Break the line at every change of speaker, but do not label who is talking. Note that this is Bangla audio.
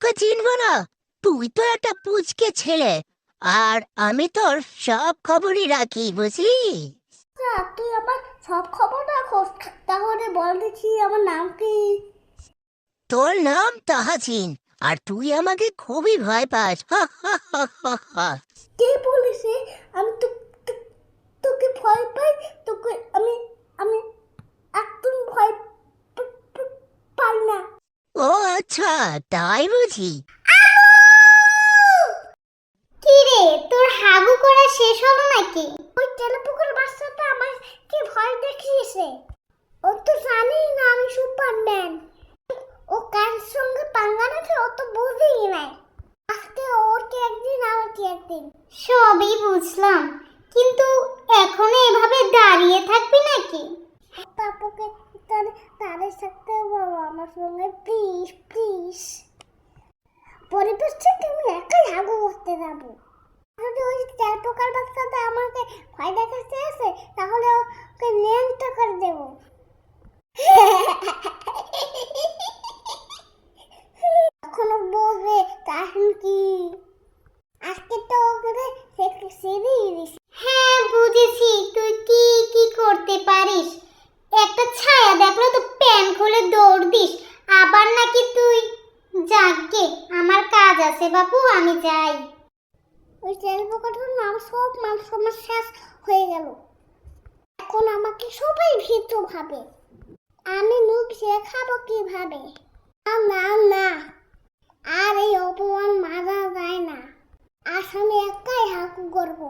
তোকে চিনবো না? তুই তো একটা পুচকে ছেলে, আর আমি তোর সব খবরই রাখি, বুঝলি?
তুই আমার সব খবর রাখোস? তাহলে বল দেখি আমার নাম কি?
তোর নাম তাহাজিন, আর তুই আমাকে খুবই ভয় পাস। হা হা হা হা হা।
কে বলেছে আমি তোকে ভয় পাই? তোকে আমি আমি একদম ভয় পাই না।
ও আচ্ছা, তাই বুঝি।
কি রে, তোর হাগু করা শেষ হলো নাকি? ওই তেলাপোকার বাচ্চাটা আমাকে ভয় দেখিয়েছে। ও তো জানেই না আমি সুপারম্যান। ও কার সঙ্গে পাঙ্গা নিতে ও তো বুঝেই নাই। আজকে ওর কি একদিন আমার কি একদিন। সবই বুঝলাম, কিন্তু এখনো এভাবে দাঁড়িয়ে থাকবি নাকি? তারপরে তাদের সাথে বলো আমার সঙ্গে, প্লিজ প্লিজ। পরিবেশ থেকে আমি একাই হাগু করতে যাবো। যদি ওই তেলাপোকার বাচ্চাটা আমাকে ভয় দেখাতে আসে, তাহলে ওকে ল্যাংটা করে দেবো। এখনো বলবে তাহলে কি? আজকে তো ওকে সেরেই দিস। হ্যাঁ বুঝেছি, তুই কি কি করতে পারিস। একটা ছায়া দেখলো তো প্যান খুলে দৌড় দিস। আবার নাকি তুই যাকে, আমার কাজ আছে বাবু, আমি যাই। ওই তেলাপোকাটার নাম সব মান সম্মান শেষ হয়ে গেল। এখন আমাকে সবাই ভীতু ভাবে। আমি মুখ দেখাবো কিভাবে? না না না, আর এই অপমান মারা যায় না। আজ আমি একাই হাঁকু করবো।